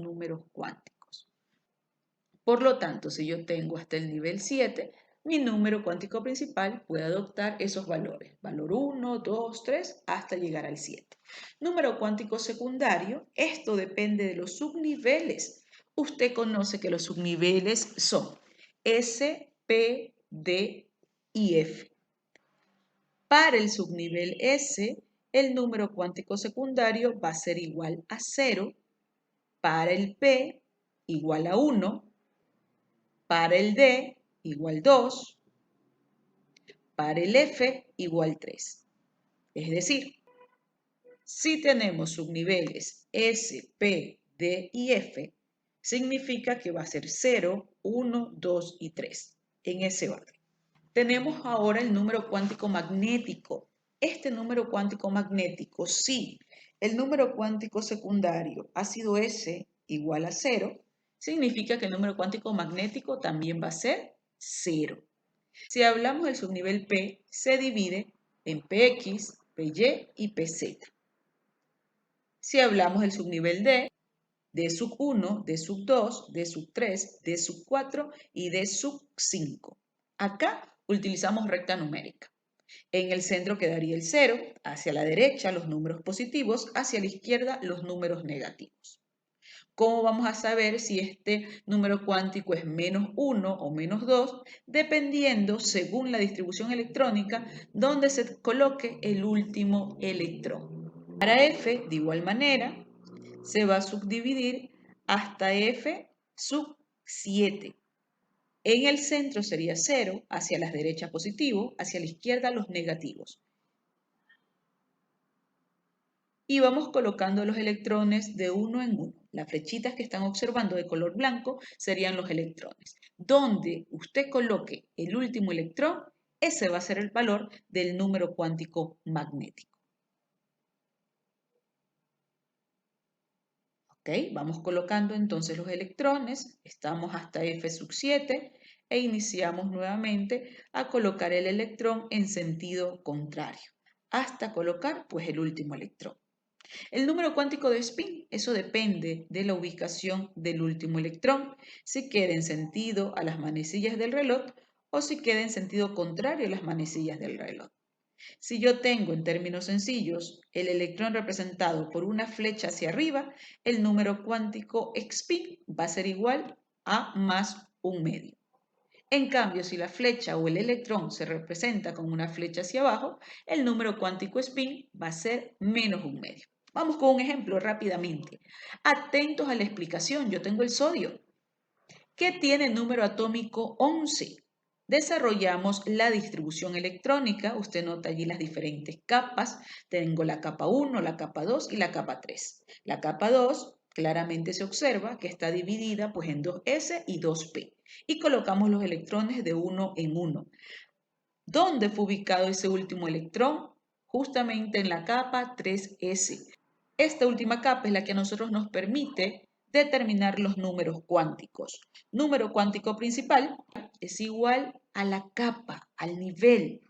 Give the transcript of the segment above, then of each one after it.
números cuánticos. Por lo tanto, si yo tengo hasta el nivel 7, mi número cuántico principal puede adoptar esos valores, valor 1, 2, 3, hasta llegar al 7. Número cuántico secundario, esto depende de los subniveles. Usted conoce que los subniveles son S, P, D y F. Para el subnivel S, el número cuántico secundario va a ser igual a 0, para el P igual a 1, para el D igual 2, para el F igual 3. Es decir, si tenemos subniveles S, P, D y F, significa que va a ser 0, 1, 2 y 3, en ese orden. Tenemos ahora el número cuántico magnético. Este número cuántico magnético, si el número cuántico secundario ha sido S igual a 0, significa que el número cuántico magnético también va a ser 0. Si hablamos del subnivel P, se divide en PX, PY y PZ. Si hablamos del subnivel D, D sub 1, D sub 2, D sub 3, D sub 4 y D sub 5. Acá utilizamos recta numérica. En el centro quedaría el 0, hacia la derecha los números positivos, hacia la izquierda los números negativos. ¿Cómo vamos a saber si este número cuántico es menos 1 o menos 2? Dependiendo, según la distribución electrónica, donde se coloque el último electrón. Para F, de igual manera, se va a subdividir hasta F sub 7. En el centro sería 0, hacia la derecha positivo, hacia la izquierda los negativos. Y vamos colocando los electrones de uno en uno. Las flechitas que están observando de color blanco serían los electrones. Donde usted coloque el último electrón, ese va a ser el valor del número cuántico magnético. ¿Ok? Vamos colocando entonces los electrones, estamos hasta F sub 7 e iniciamos nuevamente a colocar el electrón en sentido contrario, hasta colocar pues el último electrón. El número cuántico de spin, eso depende de la ubicación del último electrón, si queda en sentido a las manecillas del reloj o si queda en sentido contrario a las manecillas del reloj. Si yo tengo en términos sencillos el electrón representado por una flecha hacia arriba, el número cuántico spin va a ser igual a más un medio. En cambio, si la flecha o el electrón se representa con una flecha hacia abajo, el número cuántico spin va a ser menos un medio. Vamos con un ejemplo rápidamente. Atentos a la explicación, yo tengo el sodio, que tiene número atómico 11. Desarrollamos la distribución electrónica, usted nota allí las diferentes capas, tengo la capa 1, la capa 2 y la capa 3. La capa 2 claramente se observa que está dividida pues en 2s y 2p y colocamos los electrones de uno en uno. ¿Dónde fue ubicado ese último electrón? Justamente en la capa 3s. Esta última capa es la que a nosotros nos permite determinar los números cuánticos. Número cuántico principal es igual a la capa, al nivel.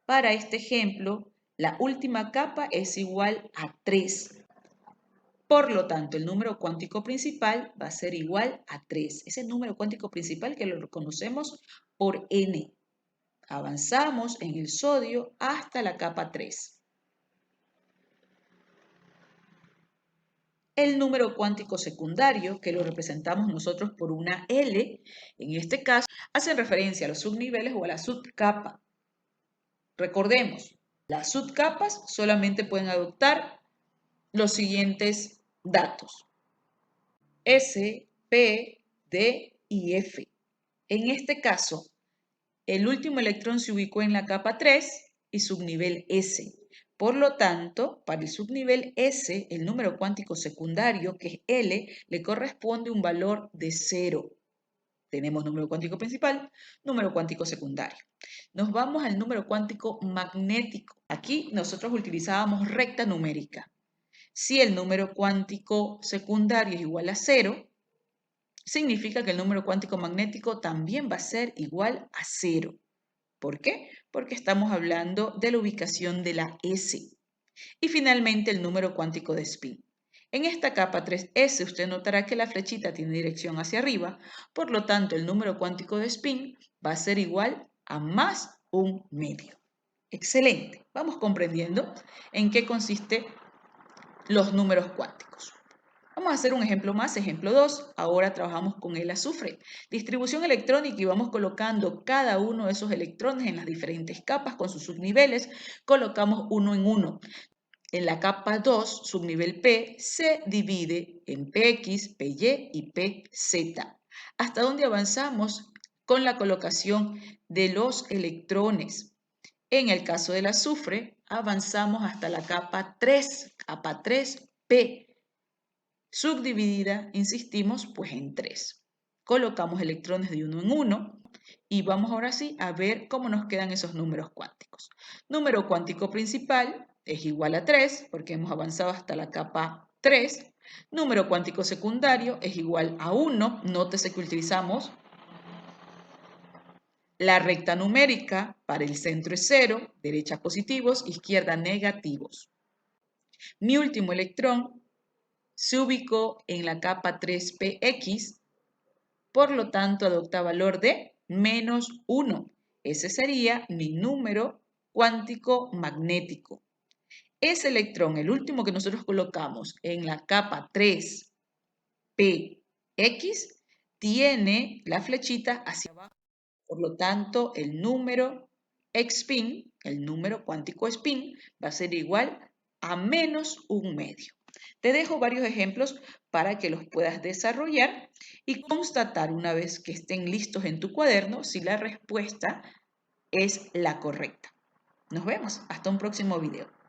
Para este ejemplo, la última capa es igual a 3. Por lo tanto, el número cuántico principal va a ser igual a 3. Ese número cuántico principal que lo conocemos por n. Avanzamos en el sodio hasta la capa 3. El número cuántico secundario, que lo representamos nosotros por una L, en este caso, hace referencia a los subniveles o a la subcapa. Recordemos, las subcapas solamente pueden adoptar los siguientes datos: S, P, D y F. En este caso, el último electrón se ubicó en la capa 3 y subnivel S. Por lo tanto, para el subnivel S, el número cuántico secundario, que es L, le corresponde un valor de 0. Tenemos número cuántico principal, número cuántico secundario. Nos vamos al número cuántico magnético. Aquí nosotros utilizábamos recta numérica. Si el número cuántico secundario es igual a 0, significa que el número cuántico magnético también va a ser igual a 0. ¿Por qué? Porque estamos hablando de la ubicación de la S. Y finalmente el número cuántico de spin. En esta capa 3s usted notará que la flechita tiene dirección hacia arriba, por lo tanto el número cuántico de spin va a ser igual a más un medio. Excelente, vamos comprendiendo en qué consiste los números cuánticos. Vamos a hacer un ejemplo más, ejemplo 2. Ahora trabajamos con el azufre. Distribución electrónica y vamos colocando cada uno de esos electrones en las diferentes capas con sus subniveles. Colocamos uno en uno. En la capa 2, subnivel P, se divide en PX, PY y PZ. ¿Hasta dónde avanzamos con la colocación de los electrones? En el caso del azufre, avanzamos hasta la capa 3, capa 3P, subdividida, insistimos, pues en 3. Colocamos electrones de uno en uno y vamos ahora sí a ver cómo nos quedan esos números cuánticos. Número cuántico principal es igual a 3 porque hemos avanzado hasta la capa 3. Número cuántico secundario es igual a 1. Nótese que utilizamos la recta numérica. Para el centro es 0, derecha positivos, izquierda negativos. Mi último electrón se ubicó en la capa 3px, por lo tanto adopta valor de menos 1. Ese sería mi número cuántico magnético. Ese electrón, el último que nosotros colocamos en la capa 3px, tiene la flechita hacia abajo. Por lo tanto, el número spin, el número cuántico spin, va a ser igual a menos un medio. Te dejo varios ejemplos para que los puedas desarrollar y constatar una vez que estén listos en tu cuaderno si la respuesta es la correcta. Nos vemos. Hasta un próximo video.